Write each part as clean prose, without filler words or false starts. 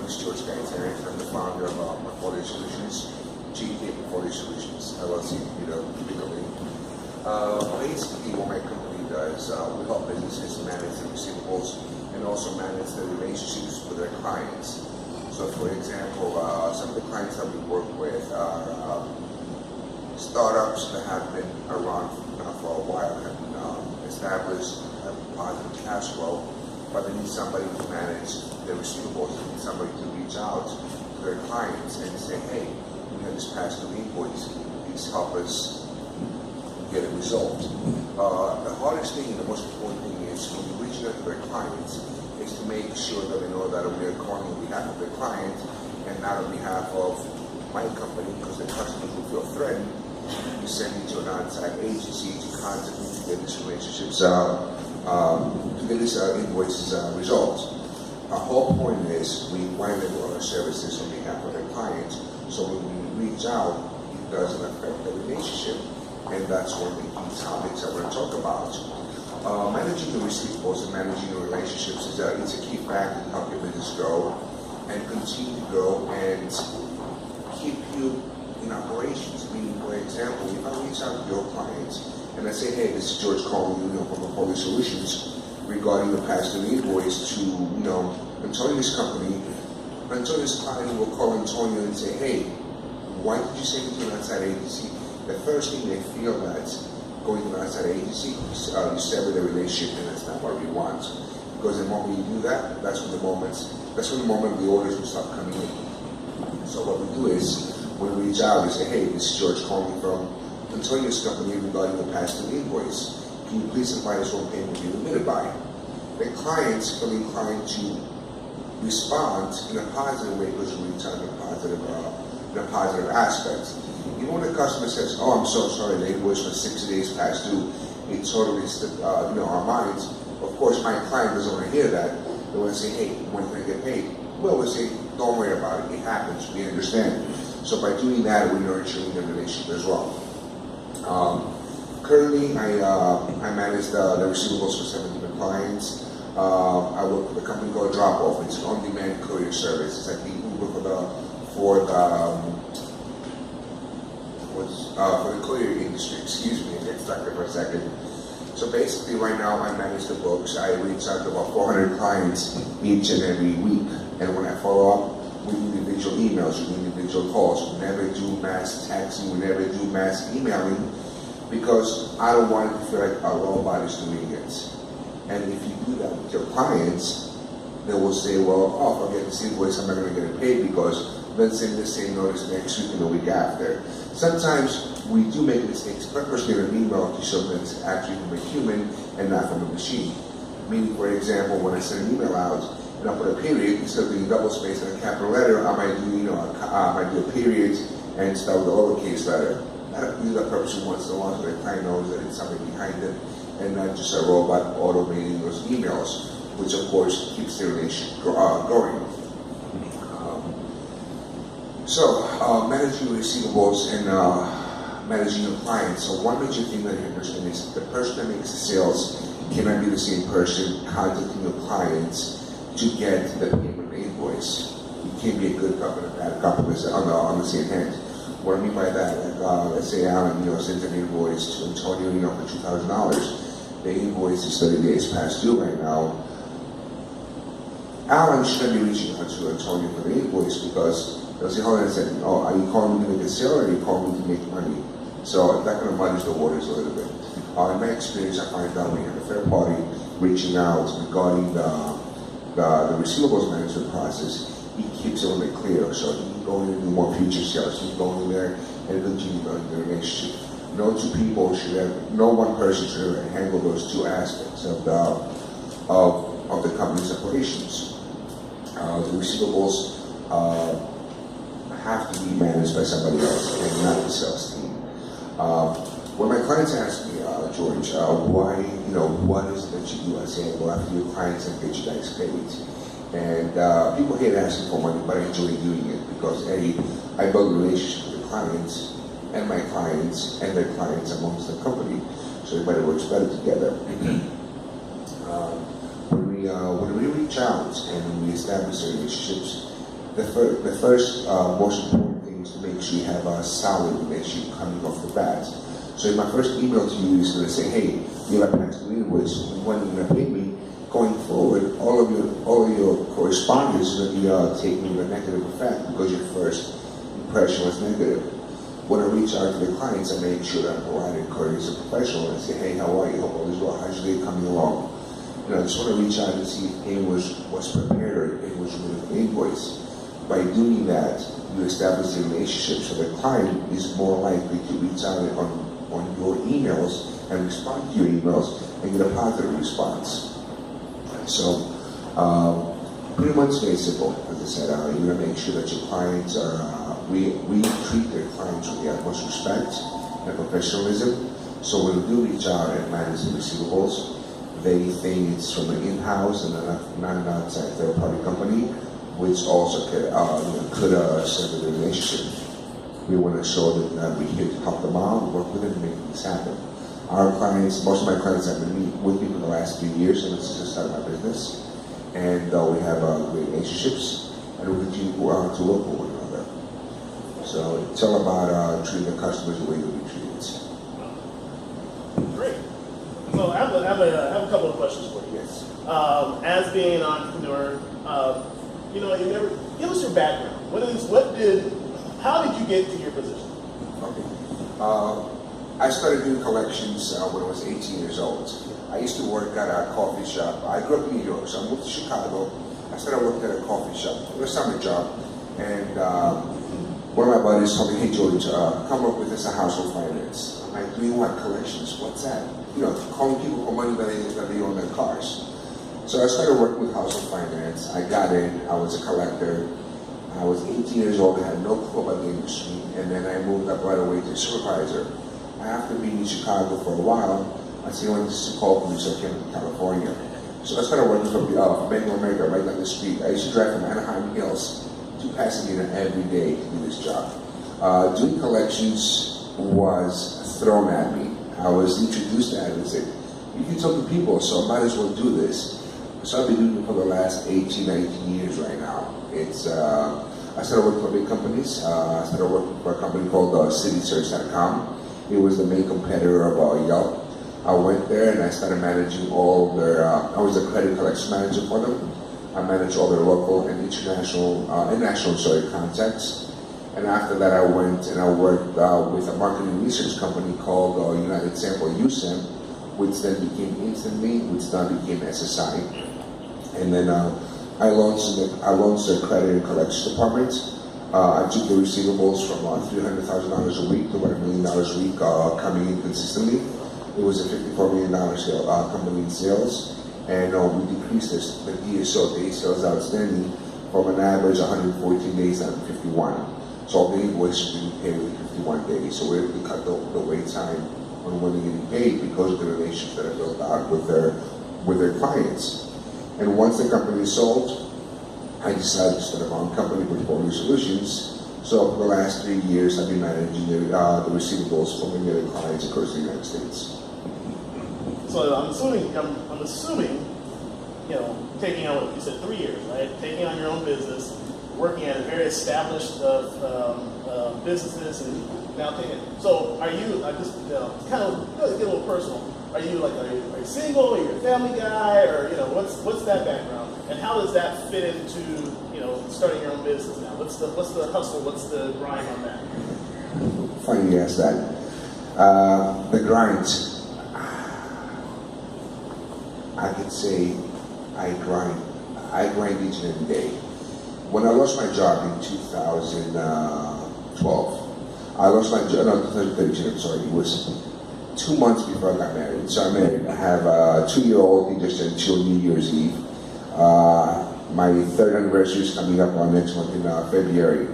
name is George Kaiteris. I'm the founder of Portfolio Solutions, GK Portfolio Solutions, LLC, legally. Basically, what my company does, we help businesses manage their receivables and also manage their relationships with their clients. So, for example, some of the clients that we work with are startups that have been around for a while, have been established, have positive cash flow, but they need somebody to manage their receivables. They need somebody to reach out to their clients and say, hey, we have this past due invoice, please help us get it resolved. The hardest thing and the most important thing is when you're reaching out to their clients is to make sure that they know that we are calling on behalf of their client and not on behalf of my company, because the customers will feel threatened. You send me to an outside agency to contact me to get these relationships, to get these invoices resolved. Our whole point is we want to do our services on behalf of their clients, so when we reach out, it doesn't affect the relationship, and that's one of the key topics that we're going to talk about. Managing the receivables and managing the relationships is it's a key factor to help your business grow and continue to grow and keep you in operations. Meaning, for example, if I reach out to your clients and I say, hey, this is George calling you from Portfolio Solutions regarding the past due invoice to Antonio's company, Antonio's client will call Antonio and say, hey, why did you send me to an outside agency? The first thing they feel that going to an outside agency, you sever the relationship, and that's not what we want. Because the moment you do that, that's when the moment the orders will start coming in. So what we do is, when we reach out, we say, hey, this is George calling from Antonio's company regarding the past due invoice. Can you please advise us what payment will be remitted by? The clients feel inclined to respond in a positive way because we return in a positive aspect. Even when the customer says, oh, I'm so sorry, the invoice was 60 days past due, it totally our minds. Of course, my client doesn't want to hear that. They want to say, hey, when can I get paid? Well, we'll say, don't worry about it. It happens. We understand. So by doing that, we're nurturing the relationship as well. Currently, I manage the receivables for 7 different clients. I work with a company called Drop-Off. It's an on-demand courier service. It's like the Uber for the courier industry. Excuse me, I get stuck there for a second. So basically, right now, I manage the books. I reach out to about 400 clients each and every week. And when I follow up with individual emails, with individual calls, we never do mass texting, we never do mass emailing, because I don't want it to feel like a robot is doing it. And if you do that with your clients, they will say, well, oh, if I get this invoice, I'm not going to get it paid because let's send the same notice next week and the week after. Sometimes we do make mistakes purposely in an email to show that it's actually from a human and not from a machine. Meaning, for example, when I send an email out and I put a period instead of doing double space and a capital letter, I might do, I might do a period and start with a lowercase letter. I do that purposely once in a while so the client knows that it's something behind it and not just a robot automating those emails, which of course keeps the relationship going. So, managing receivables and managing your clients. So one major thing that you understand is the person that makes the sales cannot be the same person contacting your clients to get the payment of the invoice. You can't be a good cup and a bad cup on the same hand. What I mean by that, like, let's say Alan, sends an invoice to Antonio, for $2,000. The invoice is 30 days past due right now. Alan shouldn't be reaching out to Antonio for the invoice because they'll say, hold on a second, oh, are you calling me to make a sale or are you calling me to make money? So that kind of muddies the waters a little bit. In my experience, I find that when you have a third party reaching out regarding the receivables management process, he keeps it a little bit clear. So he can go in and do more future sales. He can go in there and continue building the relationship. No one person should handle those two aspects of the company's operations. The receivables have to be managed by somebody else and not the sales team. When my clients ask me, George, why, what is it that you do? I say, well, after your clients and get you guys paid. And people hate asking for money, but I enjoy doing it because I build a relationship with the clients and my clients and their clients amongst the company, so everybody works better together. When we reach out and we establish relationships the first most important thing is to make sure you have a solid relationship coming off the bat. So in my first email to you is going to say, hey, you have past due invoice, when you're going to pay me. Going forward, all of your correspondence is going to be taking a negative effect because your first impression was negative. When I reach out to the clients, I make sure that I'm providing courteous and professional and say, hey, how are you? Hope all is well. How's your day coming along? You know, I just want to reach out and see if payment was prepared or if it was with an invoice. By doing that, you establish a relationship so the client is more likely to reach out on your emails and respond to your emails and get a positive response. So, pretty much very simple. As I said, you're going to make sure that your clients are, we treat their clients with the utmost respect and professionalism. So when we do reach out and manage the receivables, they think it's from an in-house and not an outside third-party company, which also could sever the relationship. We want to show them that we're here to help them out, work with them, and make things happen. Our clients, most of my clients have been with me for the last 3 years, and this is the start of my business. And we have great relationships, and we continue to work with one another. So it's all about treating the customers the way that we treat it. Great. So I have a couple of questions for you. Yes. As being an entrepreneur, give us your background. How did you get to your position? Okay. I started doing collections when I was 18 years old. I used to work at a coffee shop. I grew up in New York, so I moved to Chicago. I started working at a coffee shop. It was a summer job. And one of my buddies told me, hey George, come up with this a household finance. I'm like, doing what? Collections? What's that? You know, calling people for money that they own their cars. So I started working with household finance. I got in, I was a collector. I was 18 years old, I had no clue about the industry, and then I moved up right away to supervisor. After being in Chicago for a while, I said, this is too cold for me, so I came to California. So I started working for Bank of America right down the street. I used to drive from Anaheim Hills to Pasadena every day to do this job. Doing collections was thrown at me. I was introduced to it and said, you can talk to people, so I might as well do this. So I've been doing it for the last 18, 19 years right now. I started working for big companies. I started working for a company called CitySearch.com. It was the main competitor of Yelp. I went there and I started managing all their, I was the credit collection manager for them. I managed all their local and national contacts. And after that I went and I worked with a marketing research company called United Sample USAM, which then became Instantly, which then became SSI. And then I launched the credit and collection department. I took the receivables from $300,000 a week to about $1 million a week coming in consistently. It was a $54 million company in sales, and we decreased the DSO, day sales outstanding, from an average 114 days down to 51. So all the invoices we paid within 51 days. So we're able to cut the wait time on when they're getting paid because of the relationships that are built out with their clients. And once the company is sold, I decided to start my own company, Portfolio Solutions. So for the last 3 years, I've been managing the receivables for many other clients across the United States. So I'm assuming, taking on what you said, 3 years, right? Taking on your own business, working at a very established businesses, and now taking. So are you? I just kind of get a little personal. Are you single? Are you a family guy? Or what's that background? And how does that fit into starting your own business now? What's the hustle? What's the grind on that? Funny you ask that. The grind. I could say I grind. I grind each and every day. When I lost my job in 2012, I lost my job. No, 2013. I'm sorry. It was 2 months before I got married. So I'm married. I have a 2-year-old. He just turned 2 on New Year's Eve. My 3rd anniversary is coming up on next month in February.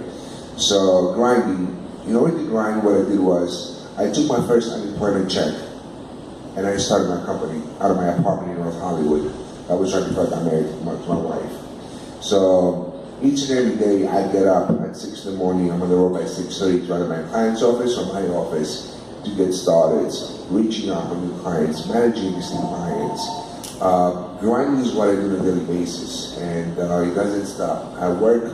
So grinding, with the grind, what I did was I took my first unemployment check and I started my company out of my apartment in North Hollywood. That was right before I got married to my wife. So each and every day I get up at 6 in the morning. I'm on the road by 6:30 to run to my client's office or my office to get started, reaching out to new clients, managing existing clients. Grinding is what I do on a daily basis, and it doesn't stop. I work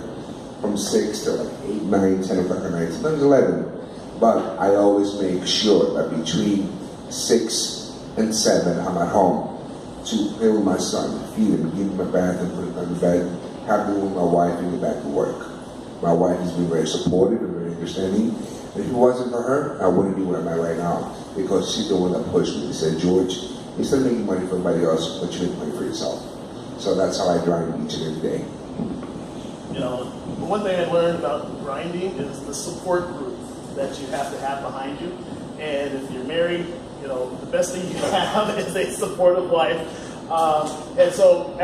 from 6 to like 8, 9, 10 o'clock at night, sometimes 11. But I always make sure that between 6 and 7, I'm at home to play with my son, feed him, give him a bath, and put him on the bed, have dinner with my wife, and get back to work. My wife has been very supportive and very understanding. And if it wasn't for her, I wouldn't be where I'm at right now, because she's the one that pushed me. She said, George, instead of making money for everybody else, but you make money for yourself. So that's how I grind each and every day. You know, the one thing I learned about grinding is the support group that you have to have behind you. And if you're married, you know, the best thing you have is a supportive wife. And so,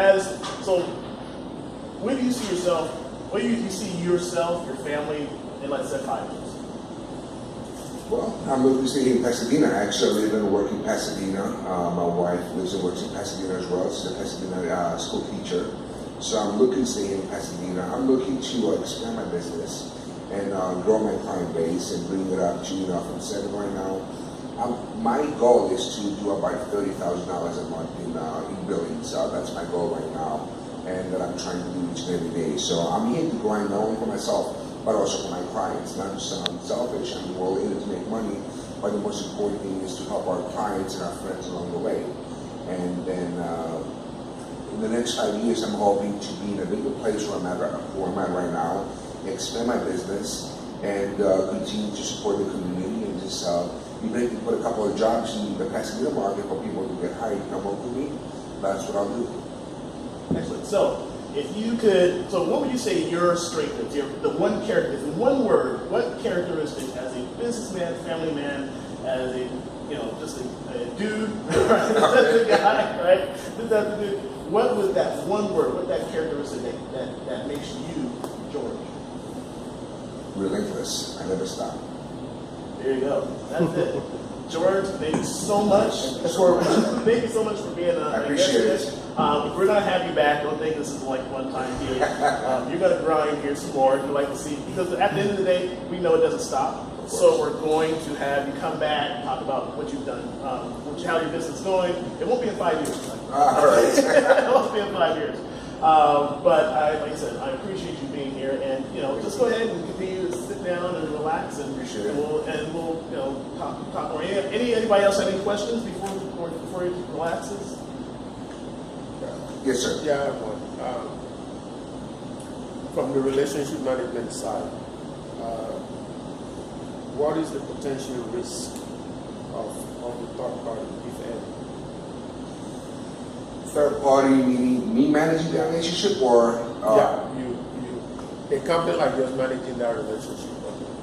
where do you see yourself? Where do you see yourself, your family, in let's say 5 years? Well, I'm looking to stay in Pasadena. Actually, I live and work in Pasadena. My wife lives and works in Pasadena as well. She's a Pasadena school teacher. So I'm looking to stay in Pasadena. I'm looking to expand my business and grow my client base and bring it up to, you know, from 7 right now. My goal is to do about $30,000 a month in billings. That's my goal right now, and that I'm trying to do each and every day. So I'm here to grind not only for myself, but also for my clients. Not just selfish. I'm all in it to make money, but the most important thing is to help our clients and our friends along the way. And then in the next 5 years, I'm hoping to be in a bigger place where I'm at right now, expand my business, and continue to support the community, and just even if you put a couple of jobs in the Pasadena market for people to get hired to come work with me, that's what I'll do. Excellent. So, if you could, so what would you say your strength is? The one character, in one word, what characteristic as a businessman, family man, as a, you know, just a dude, right? That's a guy, right? That's a dude. What was that one word? What that characteristic that makes you George? Relentless. I never stop. There you go. That's it. George, thank you so much for being I appreciate it. We're gonna have you back. Don't think this is like one time here. You're gonna grind here some more. If you like to see, because at the end of the day, we know it doesn't stop. So we're going to have you come back, talk about what you've done, how your business is going. It won't be in 5 years. All right. It won't be in 5 years. But like I said, I appreciate you being here, and you know, just go ahead and continue to sit down and relax, and we'll you know talk more. Anybody else have any questions before he relaxes? Yes, sir. Yeah, I have one. From the relationship management side, what is the potential risk of the third party, if any? Third party meaning me managing the relationship, or you a company like yours managing that relationship.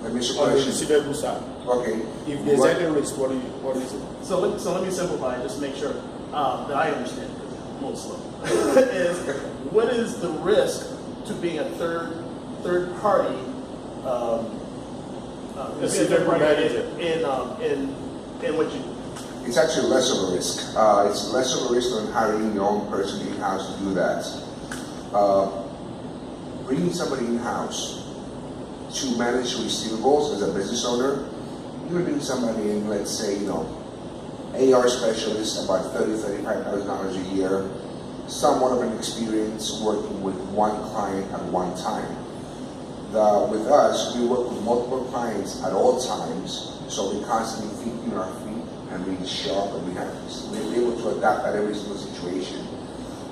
let me On the question. receivable side. Okay. If there's any risk, what is it? So let me simplify, just to make sure that I understand, because I'm a little slow. What is the risk to being a third party? In what you do? It's actually less of a risk. It's less of a risk than hiring your own person in-house to do that. Bringing somebody in-house to manage receivables as a business owner, you're bringing somebody in, let's say, you know, AR specialist, about $30,000, $35,000 a year, somewhat of an experience working with one client at one time. With us, we work with multiple clients at all times, so we constantly thinking on our feet and being sharp, and we're able to adapt at every single situation.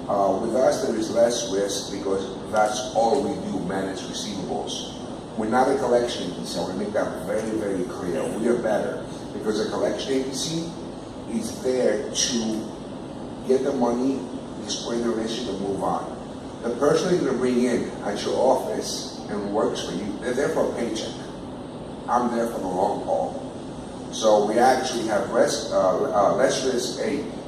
With us, there is less risk because that's all we do, manage receivables. We're not a collection agency. I want to make that very, very clear. We are better because a collection agency is there to get the money, display the relationship, and move on. The person you're going to bring in at your office and works for you, they're there for a paycheck. I'm there for the long haul. So we actually have less risk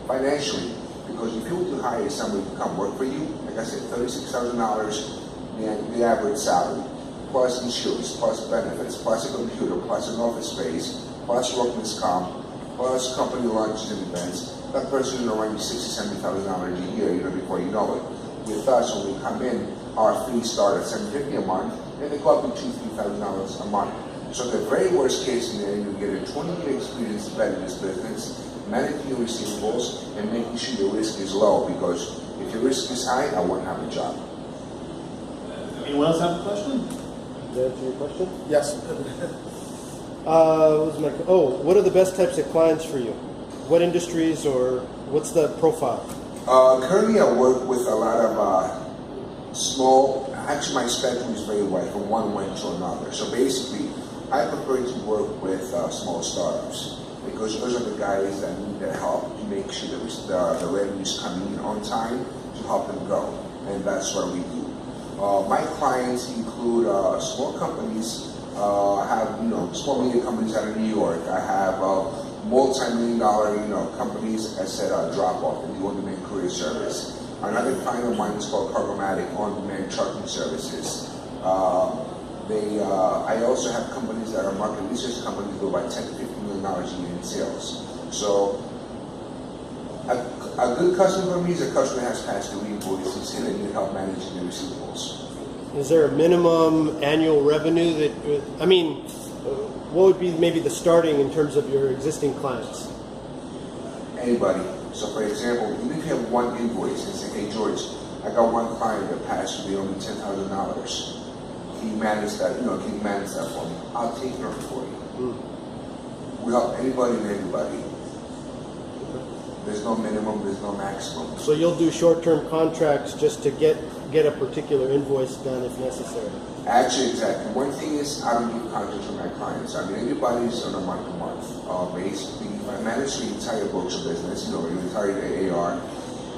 financially, because if you were to hire somebody to come work for you, like I said, $36,000 the average salary, plus insurance, plus benefits, plus a computer, plus an office space, plus workman's comp, plus company lunches and events, that person will run you $60,000, $70,000 a year, even before you know it. With us, when we come in, our fees start at $750 a month, and they go up to $2,000, $3,000 a month. So the very worst case scenario, you get a 20-year experience in this business, managing your receivables, and making sure your risk is low, because if your risk is high, I won't have a job. Anyone else have a question? that answer your question? Yes. What are the best types of clients for you? What industries or what's the profile? Currently, I work with a lot of small. Actually, my spectrum is very wide from one way to another. So basically, I prefer to work with small startups because those are the guys that need the help to make sure that the revenues coming in on time to help them grow, and that's what we do. My clients include small companies. I have small media companies out of New York. I have multi-million-dollar companies. I said drop-off and the on-demand courier service. Another client of mine is called Cargomatic on-demand trucking services. I also have companies that are market research companies do about $10 to $50 million a year in sales. So a good customer for me is a customer that has past due invoices and they need help managing their receivables. Is there a minimum annual revenue what would be maybe the starting in terms of your existing clients? Anybody. So for example, even if you have one invoice and say, hey George, I got one client that passed through only $10,000. Can you manage that? Can you manage that for me? I'll take care of it for you. We help anybody and everybody. There's no minimum, there's no maximum. So you'll do short-term contracts just to get a particular invoice done if necessary. Actually, exactly. One thing is I don't do contracts with my clients. I mean, everybody's on a month-to-month. Basically, if I manage the entire books of business, you entire AR,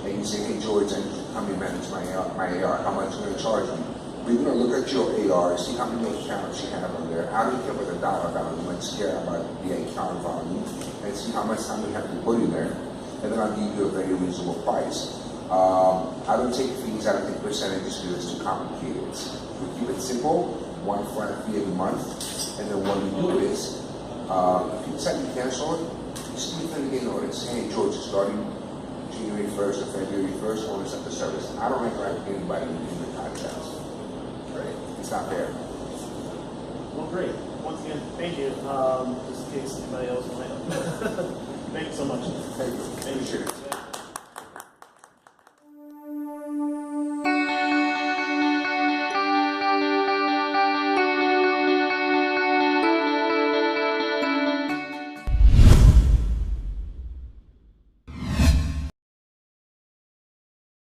and you say, hey George, I need to come and manage my AR. How much are you going to charge me? We're going to look at your AR, see how many accounts you have on there. I don't care about the dollar value. Let's care about the account value and see how much time we have to put in there. And then I'll give you a very reasonable price. I don't take fees, I don't take percentages because it's too complicated. We keep it simple, one flat fee every month, and then what we do is, if you decide to cancel it, just give me a notice. Hey George, starting January 1st or February 1st, I want to set the service. I don't like anybody in the contract. Right? It's not fair. Well, great. Once again, thank you. Just in case anybody else might. Thank you so much. Thank you. Appreciate it.